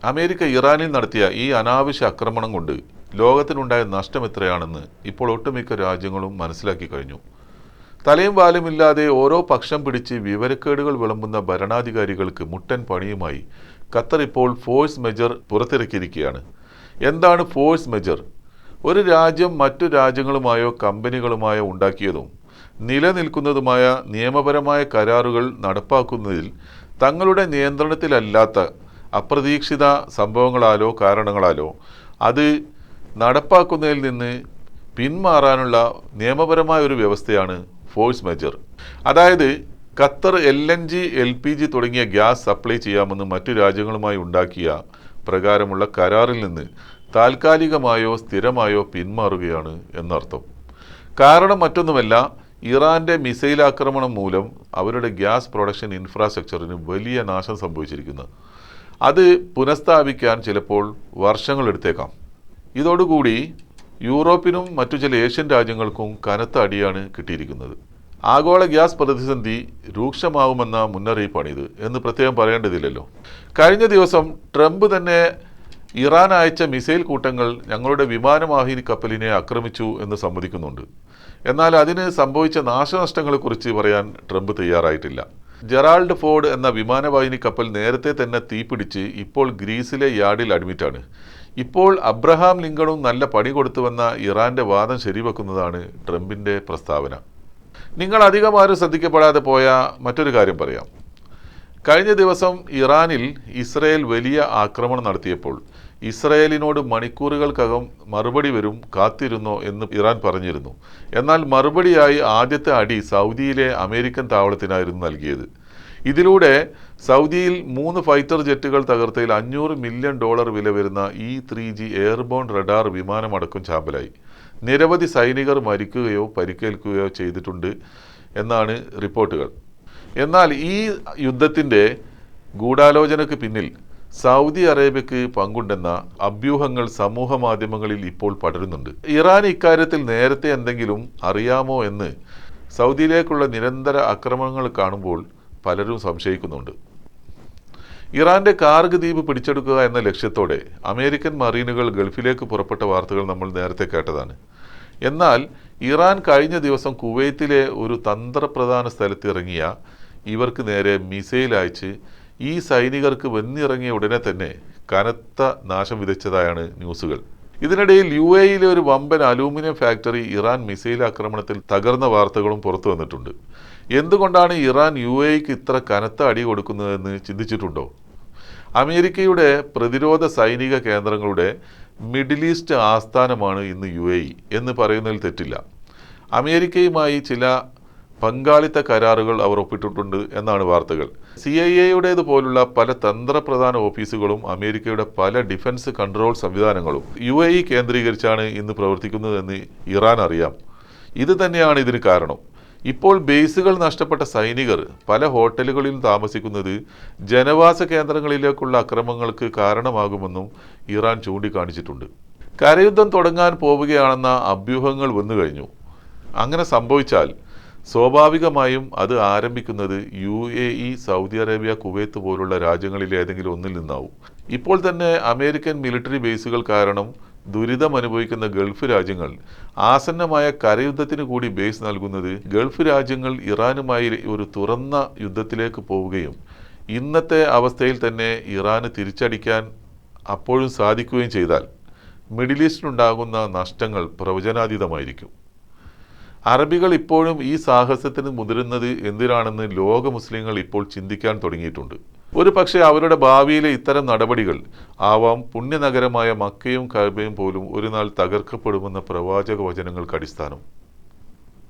America ഇറാനിൽ നടത്തിയ ഈ അനാവശ്യ ആക്രമണം കൊണ്ട് ലോകത്തിനുണ്ടായ നഷ്ടം എത്രയാണെന്ന് ഇപ്പോൾ ഒട്ടുമിക്ക രാജ്യങ്ങളും മനസ്സിലാക്കി കഴിഞ്ഞു. തലയും വാലുമില്ലാതെ ഓരോ പക്ഷം പിടിച്ച് വിവരക്കേടുകൾ വിളമ്പുന്ന ഭരണാധികാരികൾക്ക് മുട്ടൻ പണിയുമായി ഖത്തർ ഇപ്പോൾ ഫോഴ്സ് മെജർ പുറത്തിറക്കിയിരിക്കുകയാണ്. എന്താണ് ഫോഴ്സ് മെജർ? ഒരു രാജ്യം മറ്റു രാജ്യങ്ങളുമായോ കമ്പനികളുമായോ ഉണ്ടാക്കിയതും നിലനിൽക്കുന്നതുമായ നിയമപരമായ കരാറുകൾ നടപ്പാക്കുന്നതിൽ തങ്ങളുടെ നിയന്ത്രണത്തിലല്ലാത്ത അപ്രതീക്ഷിത സംഭവങ്ങളാലോ കാരണങ്ങളാലോ അത് നടപ്പാക്കുന്നതിൽ നിന്ന് പിന്മാറാനുള്ള നിയമപരമായ ഒരു വ്യവസ്ഥയാണ് ഫോഴ്സ് മെജർ. അതായത് ഖത്തർ LNG LPG തുടങ്ങിയ ഗ്യാസ് സപ്ലൈ ചെയ്യാമെന്ന് മറ്റു രാജ്യങ്ങളുമായി ഉണ്ടാക്കിയ പ്രകാരമുള്ള കരാറിൽ നിന്ന് താൽക്കാലികമായോ സ്ഥിരമായോ പിന്മാറുകയാണ് എന്നർത്ഥം. കാരണം മറ്റൊന്നുമല്ല, ഇറാന്റെ മിസൈൽ ആക്രമണം മൂലം അവരുടെ ഗ്യാസ് പ്രൊഡക്ഷൻ ഇൻഫ്രാസ്ട്രക്ചറിന് വലിയ നാശം സംഭവിച്ചിരിക്കുന്നു. അത് പുനഃസ്ഥാപിക്കാൻ ചിലപ്പോൾ വർഷങ്ങളെടുത്തേക്കാം. ഇതോടുകൂടി യൂറോപ്പിനും മറ്റു ചില ഏഷ്യൻ രാജ്യങ്ങൾക്കും കനത്ത അടിയാണ് കിട്ടിയിരിക്കുന്നത്. ആഗോള ഗ്യാസ് പ്രതിസന്ധി രൂക്ഷമാവുമെന്ന മുന്നറിയിപ്പാണിത് എന്ന് പ്രത്യേകം പറയേണ്ടതില്ലല്ലോ. കഴിഞ്ഞ ദിവസം ട്രംപ് തന്നെ ഇറാൻ അയച്ച മിസൈൽ കൂട്ടങ്ങൾ ഞങ്ങളുടെ വിമാനവാഹിനി കപ്പലിനെ ആക്രമിച്ചു എന്ന് സമ്മതിക്കുന്നുണ്ട്. എന്നാൽ അതിന് സംഭവിച്ച നാശനഷ്ടങ്ങളെക്കുറിച്ച് പറയാൻ ട്രംപ് തയ്യാറായിട്ടില്ല. ജെറാൾഡ് ഫോർഡ് എന്ന വിമാനവാഹിനി കപ്പൽ നേരത്തെ തന്നെ തീപിടിച്ച് ഇപ്പോൾ ഗ്രീസിലെ യാർഡിൽ അഡ്മിറ്റാണ്. ഇപ്പോൾ അബ്രഹാം ലിങ്കണും നല്ല പണി കൊടുത്തുവെന്ന ഇറാന്റെ വാദം ശരിവെക്കുന്നതാണ് ട്രംപിന്റെ പ്രസ്താവന. നിങ്ങൾ അധികമാരും ശ്രദ്ധിക്കപ്പെടാതെ പോയ മറ്റൊരു കാര്യം പറയാം. കഴിഞ്ഞ ദിവസം ഇറാനിൽ ഇസ്രയേൽ വലിയ ആക്രമണം നടത്തിയപ്പോൾ ഇസ്രയേലിനോട് മണിക്കൂറുകൾക്കകം മറുപടി വരും, കാത്തിരുന്നോ എന്ന് ഇറാൻ പറഞ്ഞിരുന്നു. എന്നാൽ മറുപടിയായി ആദ്യത്തെ അടി സൗദിയിലെ അമേരിക്കൻ താവളത്തിനായിരുന്നു നൽകിയത്. ഇതിലൂടെ സൗദിയിൽ 3 ഫൈറ്റർ ജെറ്റുകൾ തകർത്തതിൽ $500 മില്യൺ വില വരുന്ന E-3G എയർബോൺ റഡാർ വിമാനമടക്കം ചാമ്പലായി. നിരവധി സൈനികർ മരിക്കുകയോ പരിക്കേൽക്കുകയോ ചെയ്തിട്ടുണ്ട് എന്നാണ് റിപ്പോർട്ടുകൾ. എന്നാൽ ഈ യുദ്ധത്തിൻ്റെ ഗൂഢാലോചനയ്ക്ക് പിന്നിൽ സൗദി അറേബ്യക്ക് പങ്കുണ്ടെന്ന അഭ്യൂഹങ്ങൾ സമൂഹ മാധ്യമങ്ങളിൽ ഇപ്പോൾ പടരുന്നുണ്ട്. ഇറാൻ ഇക്കാര്യത്തിൽ നേരത്തെ എന്തെങ്കിലും അറിയാമോ എന്ന് സൗദിയിലേക്കുള്ള നിരന്തര ആക്രമണങ്ങൾ കാണുമ്പോൾ പലരും സംശയിക്കുന്നുണ്ട്. ഇറാന്റെ കാർഗ് ദ്വീപ് പിടിച്ചെടുക്കുക എന്ന ലക്ഷ്യത്തോടെ അമേരിക്കൻ മറീനുകൾ ഗൾഫിലേക്ക് പുറപ്പെട്ട വാർത്തകൾ നമ്മൾ നേരത്തെ കേട്ടതാണ്. എന്നാൽ ഇറാൻ കഴിഞ്ഞ ദിവസം കുവൈത്തിലെ ഒരു തന്ത്രപ്രധാന സ്ഥലത്ത് ഇറങ്ങിയ ഇവർക്ക് നേരെ മിസൈൽ അയച്ച് ഈ സൈനികർക്ക് വന്നിറങ്ങിയ ഉടനെ തന്നെ കനത്ത നാശം വിതച്ചതായാണ് ന്യൂസുകൾ. ഇതിനിടയിൽ UAEയിലെ ഒരു വമ്പൻ അലൂമിനിയം ഫാക്ടറി ഇറാൻ മിസൈൽ ആക്രമണത്തിൽ തകർന്ന വാർത്തകളും പുറത്തു വന്നിട്ടുണ്ട്. എന്തുകൊണ്ടാണ് ഇറാൻ UAEക്ക് ഇത്ര കനത്ത അടി കൊടുക്കുന്നതെന്ന് ചിന്തിച്ചിട്ടുണ്ടോ? അമേരിക്കയുടെ പ്രതിരോധ സൈനിക കേന്ദ്രങ്ങളുടെ മിഡിൽ ഈസ്റ്റ് ആസ്ഥാനമാണ് ഇന്ന് UAE എന്ന് പറയുന്നതിൽ തെറ്റില്ല. അമേരിക്കയുമായി ചില പങ്കാളിത്ത കരാറുകൾ അവർ ഒപ്പിട്ടിട്ടുണ്ട് എന്നാണ് വാർത്തകൾ. CIA പോലുള്ള പല തന്ത്രപ്രധാന ഓഫീസുകളും അമേരിക്കയുടെ പല ഡിഫൻസ് കൺട്രോൾ സംവിധാനങ്ങളും UAE കേന്ദ്രീകരിച്ചാണ് ഇന്ന് പ്രവർത്തിക്കുന്നതെന്ന് ഇറാൻ അറിയാം. ഇത് തന്നെയാണ് ഇതിന് കാരണം. ഇപ്പോൾ ബേസുകൾ നഷ്ടപ്പെട്ട സൈനികർ പല ഹോട്ടലുകളിലും താമസിക്കുന്നത് ജനവാസ കേന്ദ്രങ്ങളിലേക്കുള്ള അക്രമങ്ങൾക്ക് കാരണമാകുമെന്നും ഇറാൻ ചൂണ്ടിക്കാണിച്ചിട്ടുണ്ട്. കരയുദ്ധം തുടങ്ങാൻ പോവുകയാണെന്ന അഭ്യൂഹങ്ങൾ വന്നു കഴിഞ്ഞു. അങ്ങനെ സംഭവിച്ചാൽ സ്വാഭാവികമായും അത് ആരംഭിക്കുന്നത് UAE, സൗദി അറേബ്യ, കുവൈത്ത് പോലുള്ള രാജ്യങ്ങളിലെ ഏതെങ്കിലും ഒന്നിൽ നിന്നാവും. ഇപ്പോൾ തന്നെ അമേരിക്കൻ മിലിറ്ററി ബേസുകൾ കാരണം ദുരിതം അനുഭവിക്കുന്ന ഗൾഫ് രാജ്യങ്ങൾ ആസന്നമായ കരയുദ്ധത്തിന് കൂടി ബേസ് നൽകുന്നത് ഗൾഫ് രാജ്യങ്ങൾ ഇറാനുമായി ഒരു തുറന്ന യുദ്ധത്തിലേക്ക് പോവുകയും ഇന്നത്തെ അവസ്ഥയിൽ തന്നെ ഇറാന് തിരിച്ചടിക്കാൻ അപ്പോഴും സാധിക്കുകയും ചെയ്താൽ മിഡിൽ ഈസ്റ്റിനുണ്ടാകുന്ന നഷ്ടങ്ങൾ പ്രവചനാതീതമായിരിക്കും. അറബികൾ ഇപ്പോഴും ഈ സാഹസത്തിന് മുതിരുന്നത് എന്തിനാണെന്ന് ലോക മുസ്ലിങ്ങൾ ഇപ്പോൾ ചിന്തിക്കാൻ തുടങ്ങിയിട്ടുണ്ട്. ഒരു പക്ഷേ അവരുടെ ഭാവിയിലെ ഇത്തരം നടപടികൾ ആവാം പുണ്യനഗരമായ മക്കയും കഅബയും പോലും ഒരു നാൾ തകർക്കപ്പെടുമെന്ന പ്രവാചക വചനങ്ങൾക്ക് അടിസ്ഥാനം.